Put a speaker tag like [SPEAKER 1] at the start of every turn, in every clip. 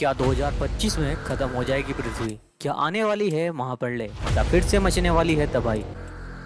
[SPEAKER 1] क्या 2025 में खत्म हो जाएगी पृथ्वी? क्या आने वाली है महाप्रलय? क्या फिर से मचने वाली है तबाही?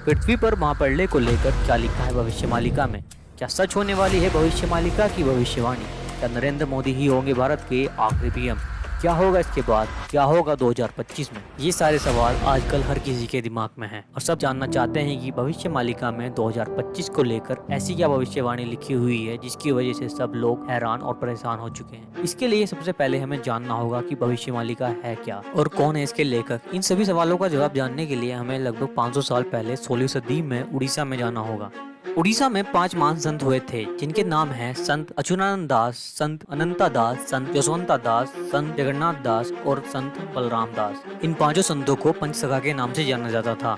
[SPEAKER 1] पृथ्वी पर महाप्रलय को लेकर क्या लिखा है भविष्यमालिका में? क्या सच होने वाली है भविष्यमालिका की भविष्यवाणी? क्या नरेंद्र मोदी ही होंगे भारत के आखिरी पीएम? क्या होगा इसके बाद? क्या होगा 2025 में? ये सारे सवाल आजकल हर किसी के दिमाग में हैं और सब जानना चाहते हैं कि भविष्यमालिका में 2025 को लेकर ऐसी क्या भविष्यवाणी लिखी हुई है जिसकी वजह से सब लोग हैरान और परेशान हो चुके हैं। इसके लिए सबसे पहले हमें जानना होगा कि भविष्यमालिका है क्या और कौन है इसके लेखक। इन सभी सवालों का जवाब जानने के लिए हमें लगभग 500 साल पहले 16वीं सदी में उड़ीसा में जाना होगा। उड़ीसा में 5 महान संत हुए थे जिनके नाम हैं संत अच्युतानंद दास, संत अनंता दास, संत यशवंता दास, संत जगन्नाथ दास और संत बलराम दास। इन पांचों संतों को पंचसखा के नाम से जाना जाता था।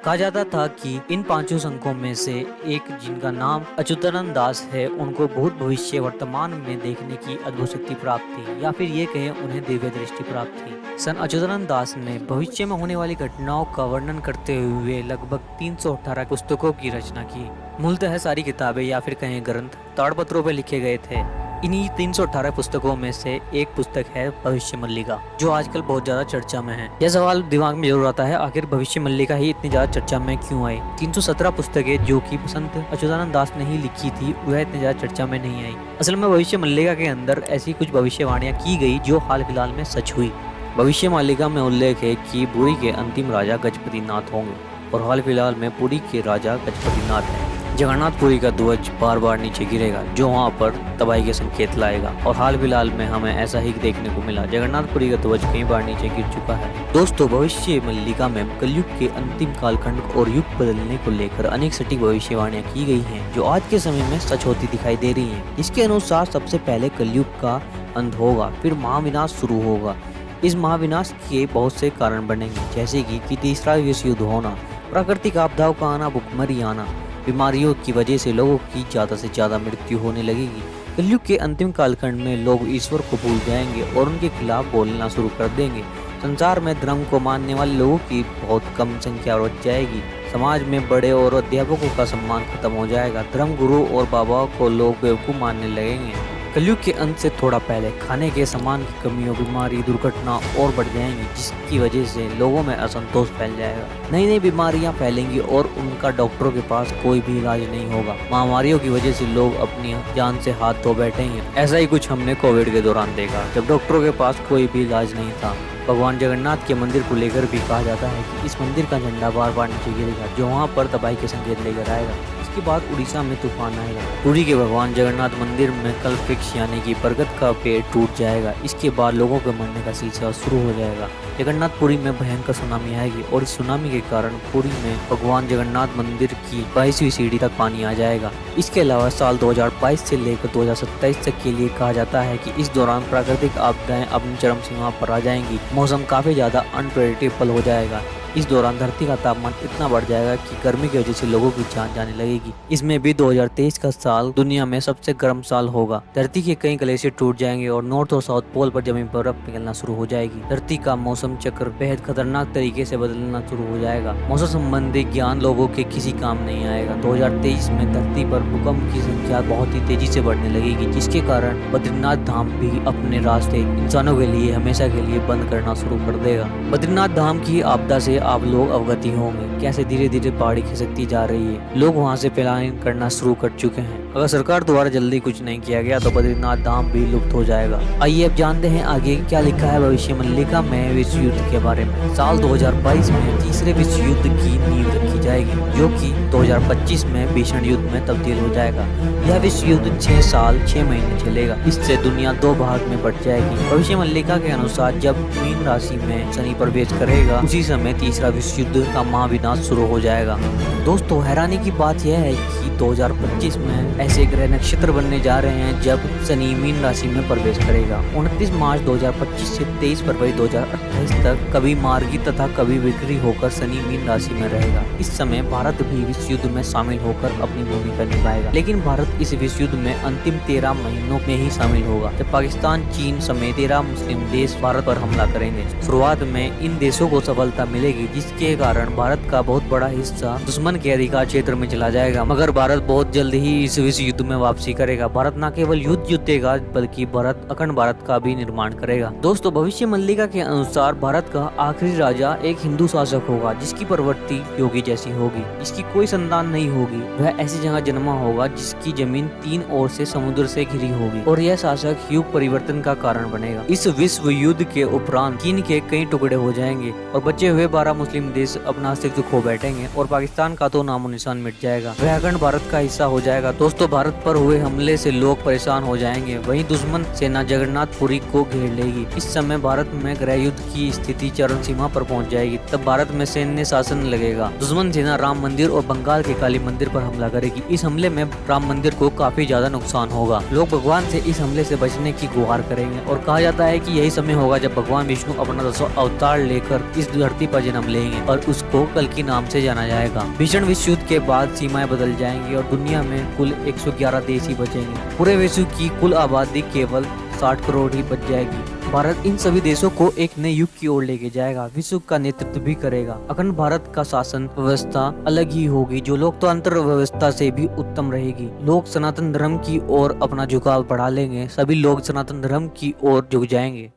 [SPEAKER 1] कहा जाता था कि इन पांचों संतों में से एक जिनका नाम अच्युतानंद दास है उनको भूत भविष्य वर्तमान में देखने की अद्भुत शक्ति प्राप्त थी, या फिर ये कहें उन्हें दिव्य दृष्टि प्राप्त थी। सन अच्युतानंद दास ने भविष्य में होने वाली घटनाओं का वर्णन करते हुए लगभग 318 पुस्तकों की रचना की। मूलतः सारी किताबें या फिर कहें ग्रंथ ताड़पत्रों पर लिखे गए थे। इन्हीं 318 पुस्तकों में से एक पुस्तक है भविष्य मल्लिका, जो आजकल बहुत ज्यादा चर्चा में है। यह सवाल दिमाग में जरूर आता है, आखिर भविष्य मल्लिका ही इतनी ज्यादा चर्चा में क्यों आई? 317 पुस्तकें जो कि संत अच्युतानंद दास ने ही लिखी थी वह इतनी ज्यादा चर्चा में नहीं आई। असल में भविष्य मल्लिका के अंदर ऐसी कुछ भविष्यवाणियां की गई जो हाल फिलहाल में सच हुई। भविष्य मालिका में उल्लेख है कि पुरी के अंतिम राजा गजपति नाथ होंगे और हाल फिलहाल में पुरी के राजा गजपति नाथ हैं। जगन्नाथपुरी का ध्वज बार बार नीचे गिरेगा जो वहां पर तबाही के संकेत लाएगा और हाल फिलहाल में हमें ऐसा ही देखने को मिला। जगन्नाथपुरी का ध्वज कई बार नीचे गिर चुका है। दोस्तों, भविष्य मल्लिका में कलयुग के अंतिम कालखंड और युग बदलने को लेकर अनेक सटीक भविष्यवाणियां की गई हैं जो आज के समय में सच होती दिखाई दे रही हैं। इसके अनुसार सबसे पहले कलयुग का अंत होगा, फिर महाविनाश शुरू होगा। इस महाविनाश के बहुत से कारण बनेंगे, जैसे कि तीसरा विश्व युद्ध होना, प्राकृतिक आपदाओं का आना, भुखमरी आना, बीमारियों की वजह से लोगों की ज्यादा से ज्यादा मृत्यु होने लगेगी। कलयुग के अंतिम कालखंड में लोग ईश्वर को भूल जाएंगे और उनके खिलाफ बोलना शुरू कर देंगे। संसार में धर्म को मानने वाले लोगों की बहुत कम संख्या बढ़ जाएगी। समाज में बड़े और अध्यापकों का सम्मान खत्म हो जाएगा। धर्म गुरु और बाबाओं को लोग बेवकूफ मानने लगेंगे। कलयुग के अंत से थोड़ा पहले खाने के सामान की कमियों, बीमारी, दुर्घटना और बढ़ जाएंगी, जिसकी वजह से लोगों में असंतोष फैल जाएगा। नई नई बीमारियां फैलेंगी और उनका डॉक्टरों के पास कोई भी इलाज नहीं होगा। महामारियों की वजह से लोग अपनी जान से हाथ धो बैठेंगे। ऐसा ही कुछ हमने कोविड के दौरान देखा, जब डॉक्टरों के पास कोई भी इलाज नहीं था। भगवान जगन्नाथ के मंदिर को लेकर भी कहा जाता है कि इस मंदिर का झंडा बार बार नीचे गिरेगा जो वहाँ पर तबाही के संकेत लेकर आएगा। इसके बाद उड़ीसा में तूफान आएगा। पुरी के भगवान जगन्नाथ मंदिर में कल्पवृक्ष यानी कि बरगद का पेड़ टूट जाएगा। इसके बाद लोगों के मरने का सिलसिला शुरू हो जाएगा। जगन्नाथपुरी में भयंकर सुनामी आएगी और इस सुनामी के कारण पुरी में भगवान जगन्नाथ मंदिर की 22वीं सीढ़ी तक पानी आ जाएगा। इसके अलावा साल 2022 से लेकर 2027 तक के लिए कहा जाता है कि इस दौरान प्राकृतिक आपदाएं अपनी चरम सीमा पर आ जाएंगी। मौसम काफी ज्यादा अनप्रेडिक्टेबल हो जाएगा। इस दौरान धरती का तापमान इतना बढ़ जाएगा कि गर्मी की वजह से लोगों की जान जाने लगेगी। इसमें भी 2023 का साल दुनिया में सबसे गर्म साल होगा। धरती के कई ग्लेशियर टूट जाएंगे और नॉर्थ और साउथ पोल पर जमी बर्फ पिघलना शुरू हो जाएगी। धरती का मौसम चक्र बेहद खतरनाक तरीके से बदलना शुरू हो जाएगा। मौसम संबंधी ज्ञान लोगों के किसी काम नहीं आएगा। 2023 में धरती पर भूकंप की संख्या बहुत ही तेजी से बढ़ने लगेगी, जिसके कारण बद्रीनाथ धाम भी अपने रास्ते इंसानों के लिए हमेशा के लिए बंद करना शुरू कर देगा। बद्रीनाथ धाम की आपदा से आप लोग अवगति होंगे कैसे धीरे धीरे पहाड़ी खिसकती जा रही है। लोग वहां से पलायन करना शुरू कर चुके हैं। अगर सरकार द्वारा जल्दी कुछ नहीं किया गया तो बद्रीनाथ धाम भी लुप्त हो जाएगा। आइए अब जानते हैं आगे क्या लिखा है भविष्य मल्लिका में विश्व युद्ध के बारे में। साल 2022 में तीसरे विश्व युद्ध की नींव रखी जाएगी, जो कि 2025 में भीषण युद्ध में तब्दील हो जाएगा। यह विश्व युद्ध 6 साल 6 महीने चलेगा। इससे दुनिया 2 भाग में बढ़ जाएगी। भविष्य मल्लिका के अनुसार जब मीन राशि में शनि प्रवेश करेगा उसी समय तीसरा विश्व युद्ध का महाविनाश शुरू हो जाएगा। दोस्तों, हैरानी की बात यह है कि 2025 में ऐसे ग्रह नक्षत्र बनने जा रहे हैं जब शनि मीन राशि में प्रवेश करेगा। 29 मार्च 2025 से 23 फरवरी 2028 तक कभी मार्गी तथा कभी विक्री होकर शनि मीन राशि में रहेगा। इस समय भारत भी विश्व युद्ध में शामिल होकर अपनी भूमिका निभाएगा, लेकिन भारत इस विश्व युद्ध में अंतिम 13 महीनों में ही शामिल होगा, जब पाकिस्तान, चीन समेत 13 मुस्लिम देश भारत पर हमला करेंगे। शुरुआत में इन देशों को सफलता मिलेगी, जिसके कारण भारत का बहुत बड़ा हिस्सा दुश्मन के अधिकार क्षेत्र में चला जाएगा, मगर भारत बहुत जल्द ही इस विश्व युद्ध में वापसी करेगा। भारत न केवल युद्ध जीतेगा बल्कि भारत अखंड भारत का भी निर्माण करेगा। दोस्तों, भविष्य मल्लिका के अनुसार भारत का आखिरी राजा एक हिंदू शासक होगा जिसकी प्रवृत्ति योगी जैसी होगी, जिसकी कोई संतान नहीं होगी। वह ऐसी जगह जन्मा होगा जिसकी जमीन 3 ओर से समुद्र से घिरी होगी और यह शासक युग परिवर्तन का कारण बनेगा। इस विश्व युद्ध के उपरांत चीन के कई टुकड़े हो जाएंगे और बचे हुए 12 मुस्लिम देश अपना अस्तित्व खो बैठेंगे और पाकिस्तान का तो नामो निशान मिट जाएगा। वह अखंड भारत का हिस्सा हो जाएगा। दोस्तों, भारत पर हुए हमले से लोग परेशान हो जाएंगे। वहीं दुश्मन सेना जगन्नाथपुरी को घेर लेगी। इस समय भारत में गृह युद्ध की स्थिति चरम सीमा पर पहुंच जाएगी। तब भारत में सैन्य शासन लगेगा। दुश्मन सेना राम मंदिर और बंगाल के काली मंदिर पर हमला करेगी। इस हमले में राम मंदिर को काफी ज्यादा नुकसान होगा। लोग भगवान से इस हमले से बचने की गुहार करेंगे और कहा जाता है कि यही समय होगा जब भगवान विष्णु अपना 10वां अवतार लेकर इस धरती पर जन्म लेंगे और उसको कल्कि नाम से जाना जाएगा। भीषण विश्व युद्ध के बाद सीमाएं बदल जाएंगी और दुनिया में कुल 111 देश ही बचेंगे। पूरे विश्व की कुल आबादी केवल 60 करोड़ ही बच जाएगी। भारत इन सभी देशों को एक नए युग की ओर लेके जाएगा, विश्व का नेतृत्व भी करेगा। अखंड भारत का शासन व्यवस्था अलग ही होगी जो लोकतंत्र व्यवस्था से भी उत्तम रहेगी। लोग सनातन धर्म की ओर अपना झुकाव बढ़ा लेंगे। सभी लोग सनातन धर्म की ओर झुक जाएंगे।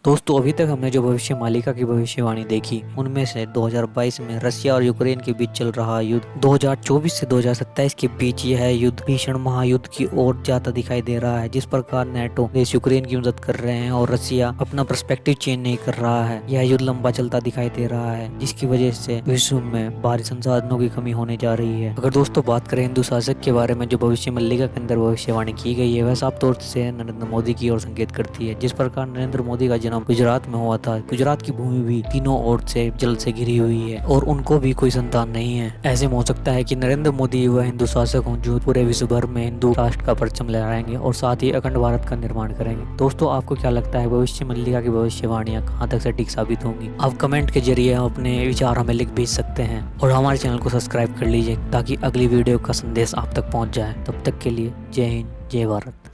[SPEAKER 1] दोस्तों, अभी तक हमने जो भविष्य मालिका की भविष्यवाणी देखी उनमें से 2022 में रशिया और यूक्रेन के बीच चल रहा युद्ध, 2024 से 2027 के बीच यह युद्ध भीषण महायुद्ध की ओर जाता दिखाई दे रहा है। जिस प्रकार नेटो देश यूक्रेन की मदद कर रहे हैं और रशिया अपना पर्सपेक्टिव चेंज नहीं कर रहा है, यह युद्ध लंबा चलता दिखाई दे रहा है जिसकी वजह से विश्व में भारी संसाधनों की कमी होने जा रही है। अगर दोस्तों बात करें हिंदू शासक के बारे में जो भविष्य मल्लिका के अंदर भविष्यवाणी की गई है, वह साफ तौर से नरेंद्र मोदी की ओर संकेत करती है। जिस प्रकार नरेंद्र मोदी का जन्म गुजरात में हुआ था, गुजरात की भूमि भी तीनों ओर से जल से घिरी हुई है और उनको भी कोई संतान नहीं है। ऐसे में हो सकता है कि नरेंद्र मोदी वह हिंदू शासक हों जो पूरे विश्व भर में हिंदू राष्ट्र का परचम लहराएंगे और साथ ही अखंड भारत का निर्माण करेंगे। दोस्तों, आपको क्या लगता है भविष्य मल्लिका की भविष्यवाणियां कहां तक सटीक साबित होंगी? आप कमेंट के जरिए अपने विचार हमें लिख भेज सकते हैं और हमारे चैनल को सब्सक्राइब कर लीजिए ताकि अगली वीडियो का संदेश आप तक पहुँच जाए। तब तक के लिए जय हिंद, जय भारत।